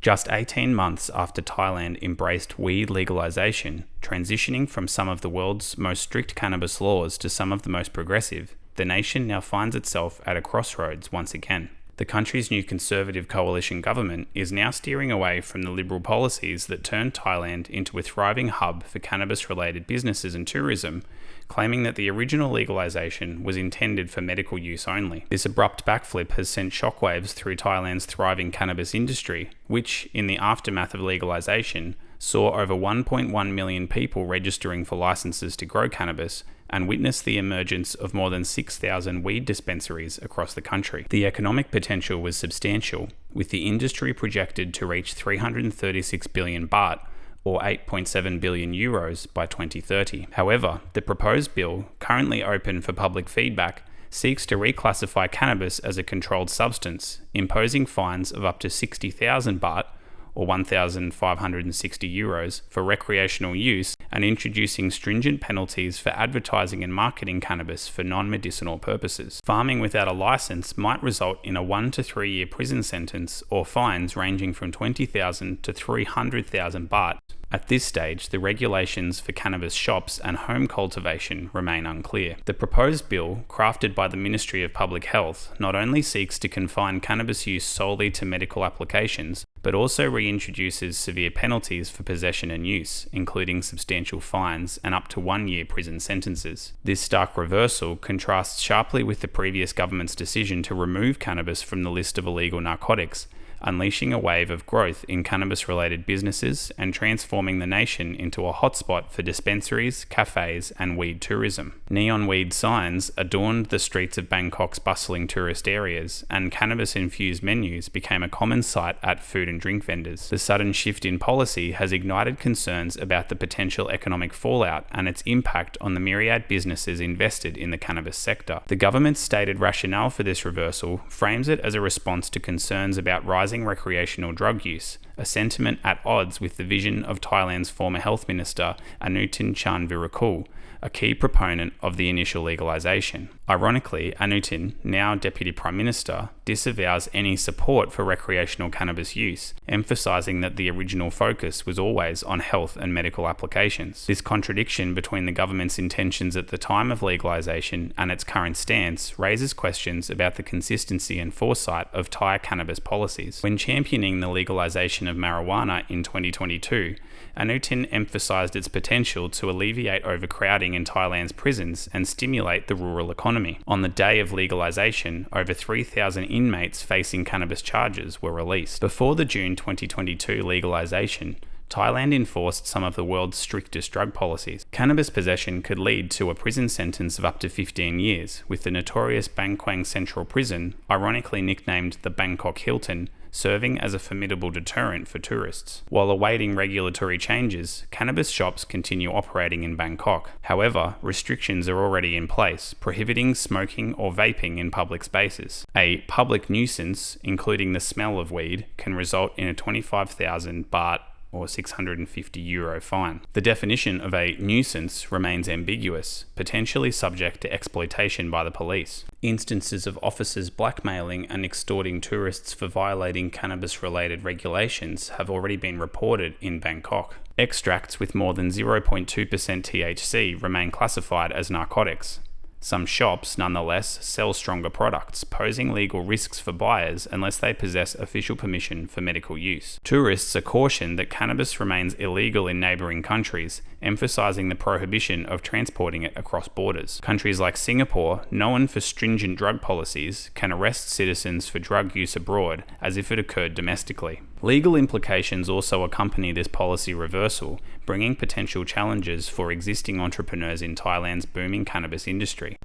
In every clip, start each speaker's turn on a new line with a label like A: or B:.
A: Just 18 months after Thailand embraced weed legalization, transitioning from some of the world's most strict cannabis laws to some of the most progressive, the nation now finds itself at a crossroads once again. The country's new conservative coalition government is now steering away from the liberal policies that turned Thailand into a thriving hub for cannabis-related businesses and tourism, claiming that the original legalization was intended for medical use only. This abrupt backflip has sent shockwaves through Thailand's thriving cannabis industry, which, in the aftermath of legalization, saw over 1.1 million people registering for licenses to grow cannabis and witnessed the emergence of more than 6,000 weed dispensaries across the country. The economic potential was substantial, with the industry projected to reach 336 billion baht, or 8.7 billion euros by 2030. However, the proposed bill, currently open for public feedback, seeks to reclassify cannabis as a controlled substance, imposing fines of up to 60,000 baht, or 1,560 euros, for recreational use, and introducing stringent penalties for advertising and marketing cannabis for non-medicinal purposes. Farming without a license might result in a 1 to 3 year prison sentence or fines ranging from 20,000 to 300,000 baht. At this stage, the regulations for cannabis shops and home cultivation remain unclear. The proposed bill, crafted by the Ministry of Public Health, not only seeks to confine cannabis use solely to medical applications, but also reintroduces severe penalties for possession and use, including substantial fines and up to 1 year prison sentences. This stark reversal contrasts sharply with the previous government's decision to remove cannabis from the list of illegal narcotics, unleashing a wave of growth in cannabis-related businesses and transforming the nation into a hotspot for dispensaries, cafes, and weed tourism. Neon weed signs adorned the streets of Bangkok's bustling tourist areas, and cannabis-infused menus became a common sight at food and drink vendors. The sudden shift in policy has ignited concerns about the potential economic fallout and its impact on the myriad businesses invested in the cannabis sector. The government's stated rationale for this reversal frames it as a response to concerns about rising recreational drug use, a sentiment at odds with the vision of Thailand's former health minister Anutin Charnvirakul, a key proponent of the initial legalization. Ironically, Anutin, now Deputy Prime Minister, disavows any support for recreational cannabis use, emphasising that the original focus was always on health and medical applications. This contradiction between the government's intentions at the time of legalization and its current stance raises questions about the consistency and foresight of Thai cannabis policies. When championing the legalization of marijuana in 2022, Anutin emphasised its potential to alleviate overcrowding in Thailand's prisons and stimulate the rural economy. On the day of legalisation, over 3,000 inmates facing cannabis charges were released. Before the June 2022 legalisation, Thailand enforced some of the world's strictest drug policies. Cannabis possession could lead to a prison sentence of up to 15 years, with the notorious Bangkwang Central Prison, ironically nicknamed the Bangkok Hilton, serving as a formidable deterrent for tourists. While awaiting regulatory changes, cannabis shops continue operating in Bangkok. However, restrictions are already in place, prohibiting smoking or vaping in public spaces. A public nuisance, including the smell of weed, can result in a 25,000 baht or €650 fine. The definition of a nuisance remains ambiguous, potentially subject to exploitation by the police. Instances of officers blackmailing and extorting tourists for violating cannabis-related regulations have already been reported in Bangkok. Extracts with more than 0.2% THC remain classified as narcotics. Some shops, nonetheless, sell stronger products, posing legal risks for buyers unless they possess official permission for medical use. Tourists are cautioned that cannabis remains illegal in neighbouring countries, emphasising the prohibition of transporting it across borders. Countries like Singapore, known for stringent drug policies, can arrest citizens for drug use abroad as if it occurred domestically. Legal implications also accompany this policy reversal, bringing potential challenges for existing entrepreneurs in Thailand's booming cannabis industry.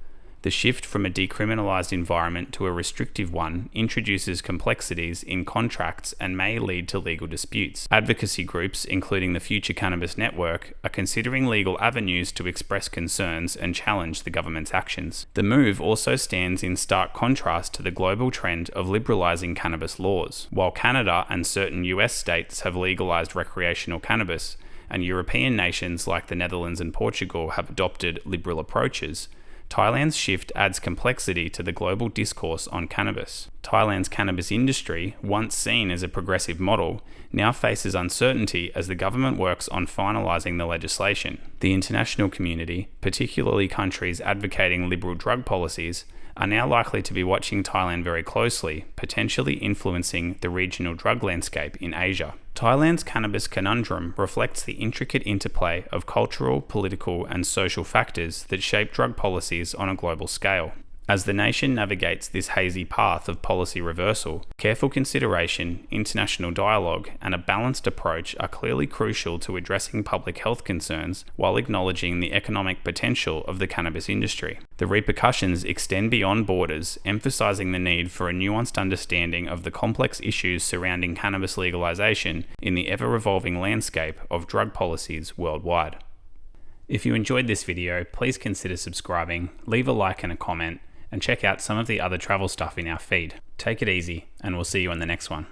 A: The shift from a decriminalised environment to a restrictive one introduces complexities in contracts and may lead to legal disputes. Advocacy groups, including the Future Cannabis Network, are considering legal avenues to express concerns and challenge the government's actions. The move also stands in stark contrast to the global trend of liberalizing cannabis laws. While Canada and certain US states have legalized recreational cannabis, and European nations like the Netherlands and Portugal have adopted liberal approaches, Thailand's shift adds complexity to the global discourse on cannabis. Thailand's cannabis industry, once seen as a progressive model, now faces uncertainty as the government works on finalising the legislation. The international community, particularly countries advocating liberal drug policies, are now likely to be watching Thailand very closely, potentially influencing the regional drug landscape in Asia. Thailand's cannabis conundrum reflects the intricate interplay of cultural, political, and social factors that shape drug policies on a global scale. As the nation navigates this hazy path of policy reversal, careful consideration, international dialogue, and a balanced approach are clearly crucial to addressing public health concerns while acknowledging the economic potential of the cannabis industry. The repercussions extend beyond borders, emphasizing the need for a nuanced understanding of the complex issues surrounding cannabis legalization in the ever-evolving landscape of drug policies worldwide. If you enjoyed this video, please consider subscribing, leave a like and a comment, and check out some of the other travel stuff in our feed. Take it easy, and we'll see you in the next one.